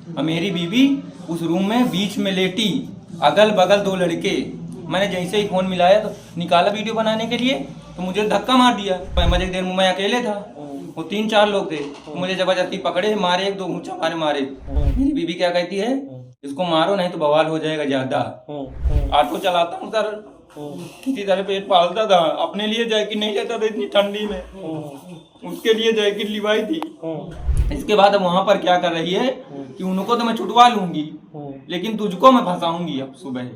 और मेरी बीवी उस रूम में बीच में लेटी, अगल बगल 2 लड़के। मैंने जैसे ही फोन मिलाया तो निकाला वीडियो बनाने के लिए, तो मुझे धक्का मार दिया। मुझे देर में मैं अकेले था, वो 3-4 लोग थे, तो मुझे जबरदस्ती पकड़े, मारे, 1-2 ऊंचा मारे। मेरी बीवी क्या कहती है, इसको मारो नहीं तो बवाल हो जाएगा ज्यादा। ऑटो चलाता हूँ सर, किसी तरह पेट पालता था, अपने लिए जैकेट नहीं लेता था इतनी ठंडी में, उसके लिए जैकेट लिवाई थी। इसके बाद अब वहां पर क्या कर रही है कि उनको तो मैं छुटवा लूंगी, लेकिन तुझको मैं फंसाऊंगी। अब सुबह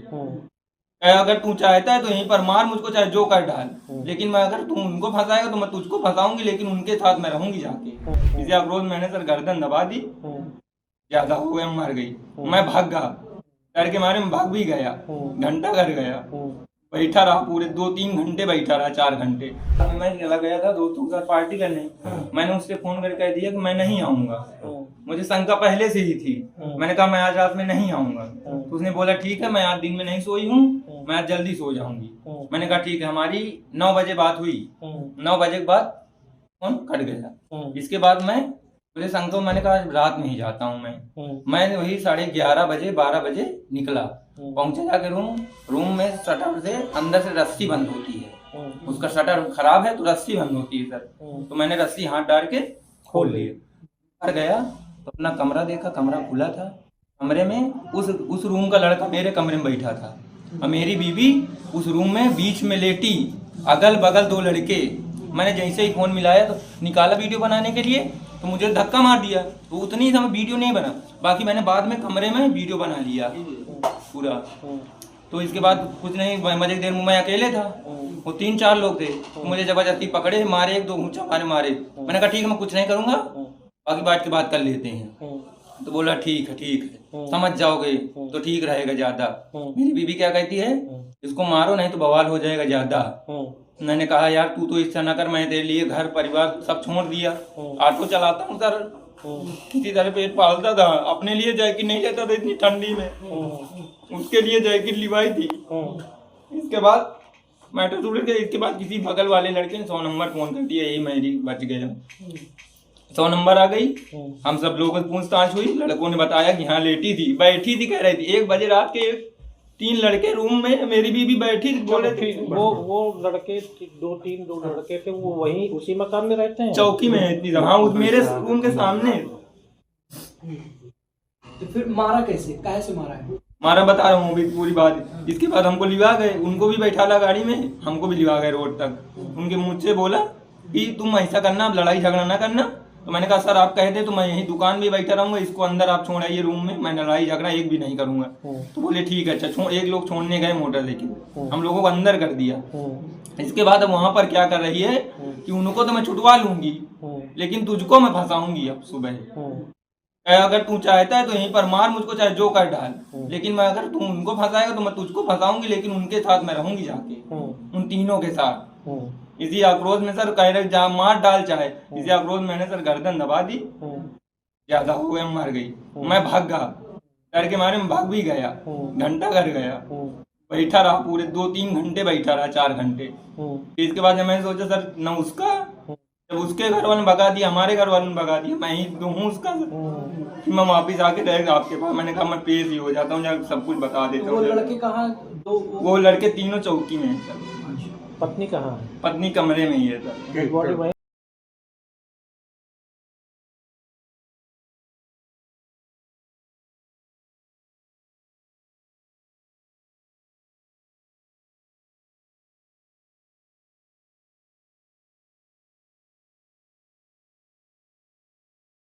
अगर तू चाहता है तो यहीं पर मार मुझको, चाहे जो कर डाल, लेकिन मैं अगर तू उनको फंसाएगा तो मैं तुझको फंसाऊंगी, लेकिन उनके साथ मैं रहूंगी जाके। इसी आक्रोश मैंने सर गर्दन दबा दी, ज्यादा हो गया, मर गई। मैं भाग गया, डर के मारे में भाग भी गया, घंटा घर गया, बैठा रहा, पूरे 2-3 घंटे बैठा रहा, 4 घंटे। मैं चला गया था दोस्तों के साथ पार्टी करने, मैंने उससे फोन करके कह दिया कि मैं नहीं आऊंगा। मुझे शंका पहले से ही थी, मैंने कहा मैं आज रात में नहीं आऊंगा। तो उसने बोला ठीक है, मैं आज दिन में नहीं सोई हूँ, मैं आज जल्दी सो जाऊंगी। मैंने कहा ठीक है। हमारी 9 बजे बात हुई, 9 बजे के बाद फोन कट गया। इसके बाद मुझे शंका, मैंने कहा रात में ही जाता हूँ मैं वही 11:30 बजे 12 बजे निकला, पहुंचे जाके रूम में शटर से अंदर से रस्सी बंद होती है, उसका शटर खराब है तो रस्सी बंद होती है सर। तो मैंने रस्सी हाथ डाल के खोल ली, घर गया तो अपना कमरा देखा, कमरा खुला था। कमरे में उस रूम का लड़का मेरे कमरे में बैठा था, और मेरी बीवी उस रूम में बीच में लेटी, अगल बगल 2 लड़के। मैंने जैसे ही फोन मिलाया तो निकाला वीडियो बनाने के लिए, तो मुझे धक्का मार दिया। तो उतनी ही समय वीडियो नहीं बना, बाकी मैंने बाद में कमरे में वीडियो बना लिया पूरा। तो इसके बाद कुछ नहीं, मुझे देर में मैं अकेले था, वो 3-4 लोग थे, तो मुझे जबरदस्ती पकड़े, मारे, 1-2 ऊंचा मारे। मैंने कहा ठीक है, मैं कुछ नहीं करूंगा, बाकी बात के बात कर लेते हैं। तो बोला ठीक है, समझ जाओगे तो ठीक रहेगा ज्यादा। मेरी बीवी क्या कहती है, इसको मारो नहीं तो बवाल हो जाएगा ज्यादा। मैंने कहा यार तू तो इच्छा न कर, मैं तेरे लिए घर परिवार सब छोड़ दिया, ऑटो चलाता हूँ सर, किसी तरह पेट पालता था, अपने लिए जैकेट नहीं लेता था इतनी ठंडी में, उसके लिए जैकेट लिवाई थी। इसके बाद मैटर टूट गया। इसके बाद किसी बगल वाले लड़के ने 100 नंबर फोन कर दिया, यही मेरी बच गया। 100 नंबर आ गई, हम सब लोगों से पूछताछ हुई, लड़कों ने बताया कि हाँ बैठी थी, कह रही थी 1 बजे रात के 3 लड़के रूम में, मेरी बीवी बैठी थी, बोले थे। वो लड़के 2 लड़के थे, वो वहीं उसी मकान में रहते हैं, चौकी में है। हाँ, मेरे रूम के सामने। तो फिर मारा कैसे, काहे से मारा है? मारा बता रहा हूँ अभी पूरी बात। इसके बाद हमको लिवा गए, उनको भी बैठा ला गाड़ी में, हमको भी लिवा गए रोड तक। उनके मुझ से बोला कि तुम ऐसा करना, लड़ाई झगड़ा ना करना। तो मैंने कहा सर आप कह दे तो मैं यही दुकान में बैठा रहूंगा, इसको अंदर आप छोड़ आइए रूम में, मैं लड़ाई झगड़ा एक भी नहीं करूंगा। तो बोले ठीक है। अच्छा, एक लोग छोड़ने गए मोटरसाइकिल, हम लोगों को अंदर कर दिया। इसके बाद अब वहां पर क्या कर रही है कि उनको तो मैं छुटवा लूंगी, लेकिन तुझको मैं फंसाऊंगी। अब सुबह अगर तू चाहता है तो यहीं पर मार मुझको, चाहे जो कर डाल, लेकिन मैं अगर तू उनको फंसाएगा तो मैं तुझको फंसाऊंगी, लेकिन उनके साथ मैं रहूंगी जाके, उन तीनों के साथ। इसी आक्रोश में सर कह रहे मार डाल चाहे, इसी आक्रोश मैंने सर गर्दन दबा दी, ज्यादा हो गया, मर गई। मैं भाग गया, डर के मारे में भाग भी गया, घंटा घर गया, बैठा रहा, पूरे 2-3 घंटे बैठा रहा, 4 घंटे। इसके बाद मैंने सोचा सर न उसका, जब उसके घर वालों ने भगा दिया, हमारे घर वालों ने भगा दिया, मैं ही तो हूँ उसका, मैं वापिस आके डायरेक्ट आपके पास। मैंने कहा मैं पेश ही हो जाता हूँ, जब सब कुछ बता देता हूँ। वो लड़के कहाँ? वो लड़के तीनों चौकी में है सर। पत्नी कहाँ है? पत्नी कमरे में ही है सर।